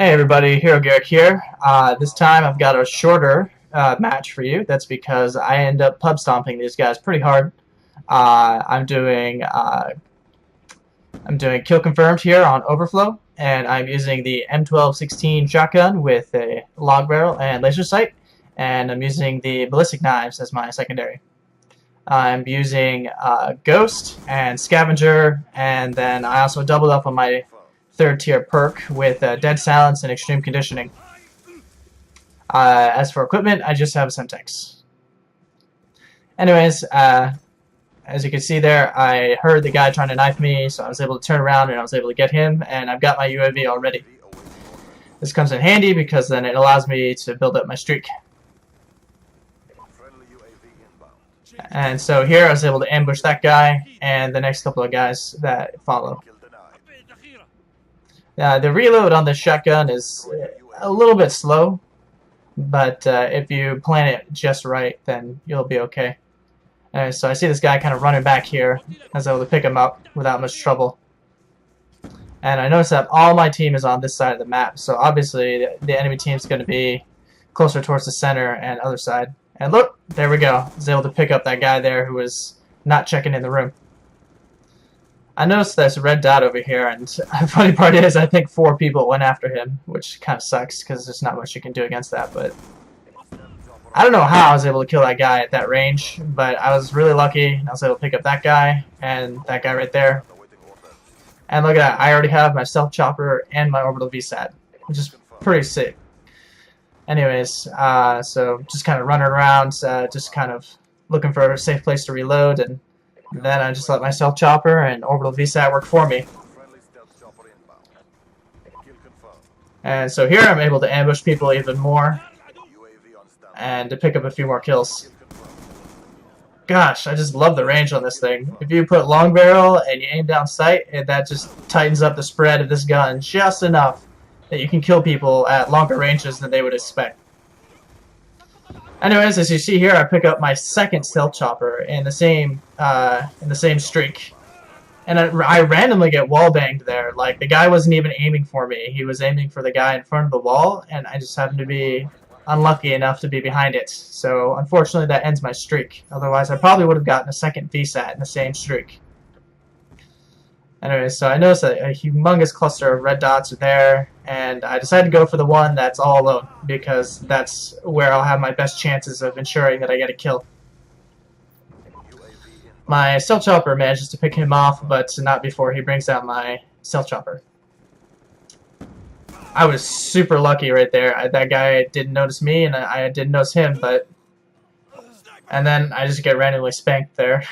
Hey everybody, HeroGerik here. This time I've got a shorter match for you. That's because I end up pub stomping these guys pretty hard. I'm doing kill confirmed here on Overflow, and I'm using the M1216 shotgun with a log barrel and laser sight, and I'm using the ballistic knives as my secondary. I'm using Ghost and Scavenger, and then I also doubled up on my third tier perk with Dead Silence and Extreme Conditioning. As for equipment, I just have a Semtex. Anyways, as you can see there, I heard the guy trying to knife me, so I was able to turn around and I was able to get him, and I've got my UAV already. This comes in handy because then it allows me to build up my streak. And so here I was able to ambush that guy and the next couple of guys that follow. The reload on this shotgun is a little bit slow, but if you plan it just right, then you'll be okay. So I see this guy kind of running back here. I was able to pick him up without much trouble. And I notice that all my team is on this side of the map, so obviously the enemy team is going to be closer towards the center and other side. And look, there we go. I was able to pick up that guy there who was not checking in the room. I noticed there's a red dot over here, and the funny part is I think 4 people went after him, which kind of sucks because there's not much you can do against that. But I don't know how I was able to kill that guy at that range, but I was really lucky. I was able to pick up that guy and that guy right there. And look at that, I already have my stealth chopper and my orbital VSAT, which is pretty sick. Anyways, so just kind of running around, just kind of looking for a safe place to reload, and then I just let my stealth chopper and orbital VSAT work for me. And so here I'm able to ambush people even more and to pick up a few more kills. Gosh, I just love the range on this thing. If you put long barrel and you aim down sight, that just tightens up the spread of this gun just enough that you can kill people at longer ranges than they would expect. Anyways, as you see here, I pick up my second stealth chopper in the same streak, and I randomly get wall banged there. Like, the guy wasn't even aiming for me; he was aiming for the guy in front of the wall, and I just happened to be unlucky enough to be behind it. So unfortunately, that ends my streak. Otherwise, I probably would have gotten a second VSAT in the same streak. Anyways, so I noticed that a humongous cluster of red dots are there, and I decided to go for the one that's all alone, because that's where I'll have my best chances of ensuring that I get a kill. My stealth chopper manages to pick him off, but not before he brings out my stealth chopper. I was super lucky right there. That guy didn't notice me, and I didn't notice him, and then I just get randomly spanked there.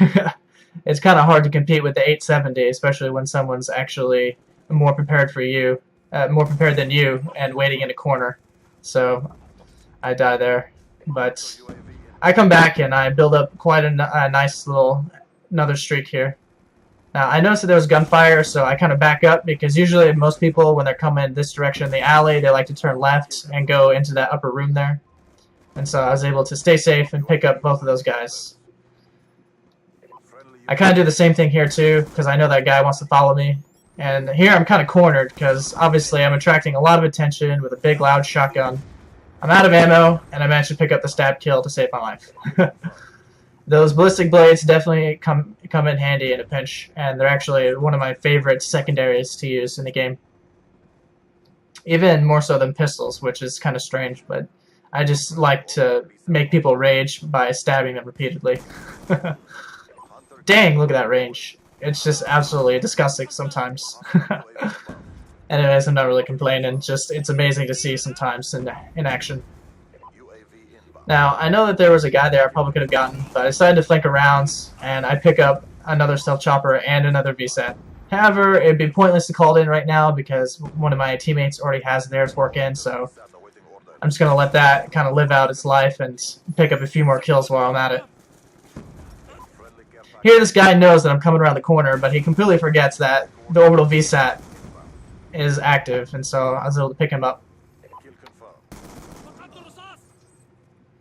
It's kind of hard to compete with the 870, especially when someone's actually more prepared than you, and waiting in a corner. So I die there, but I come back and I build up quite a nice little another streak here. Now I noticed that there was gunfire, so I kind of back up, because usually most people, when they're coming this direction in the alley, they like to turn left and go into that upper room there. And so I was able to stay safe and pick up both of those guys. I kind of do the same thing here too, because I know that guy wants to follow me. And here I'm kind of cornered, because obviously I'm attracting a lot of attention with a big loud shotgun. I'm out of ammo, and I managed to pick up the stab kill to save my life. Those ballistic blades definitely come in handy in a pinch, and they're actually one of my favorite secondaries to use in the game. Even more so than pistols, which is kind of strange, but I just like to make people rage by stabbing them repeatedly. Dang, look at that range. It's just absolutely disgusting sometimes. Anyways, I'm not really complaining. Just, it's amazing to see sometimes in action. Now, I know that there was a guy there I probably could have gotten, but I decided to flank around, and I pick up another stealth chopper and another VSAT. However, it'd be pointless to call it in right now, because one of my teammates already has theirs working, so I'm just going to let that kind of live out its life and pick up a few more kills while I'm at it. Here this guy knows that I'm coming around the corner, but he completely forgets that the orbital VSAT is active, and so I was able to pick him up.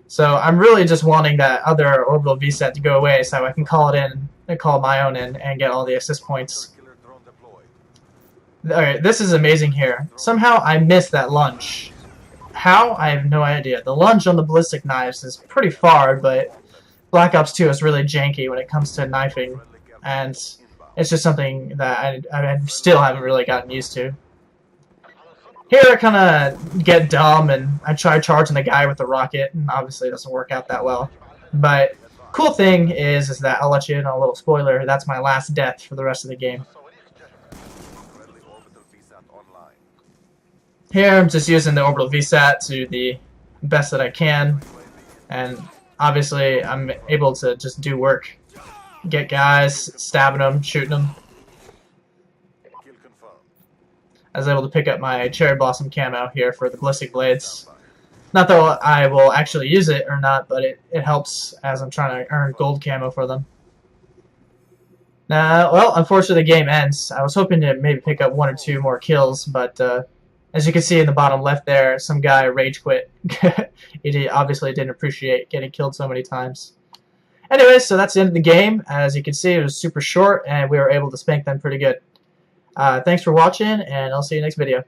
So I'm really just wanting that other orbital VSAT to go away so I can call it in, and call my own in, and get all the assist points. Alright, this is amazing here. Somehow I missed that lunge. How? I have no idea. The lunge on the ballistic knives is pretty far, but Black Ops 2 is really janky when it comes to knifing, and it's just something that I still haven't really gotten used to. Here I kind of get dumb and I try charging the guy with the rocket, and obviously it doesn't work out that well. But cool thing is that I'll let you in on a little spoiler. That's my last death for the rest of the game. Here I'm just using the orbital VSAT to the best that I can, and obviously I'm able to just do work. Get guys, stabbing them, shooting them. I was able to pick up my cherry blossom camo here for the ballistic blades. Not that I will actually use it or not, but it helps as I'm trying to earn gold camo for them. Now, well, unfortunately the game ends. I was hoping to maybe pick up 1 or 2 more kills, but as you can see in the bottom left there, some guy rage quit. He obviously didn't appreciate getting killed so many times. Anyway, so that's the end of the game. As you can see, it was super short, and we were able to spank them pretty good. Thanks for watching, and I'll see you next video.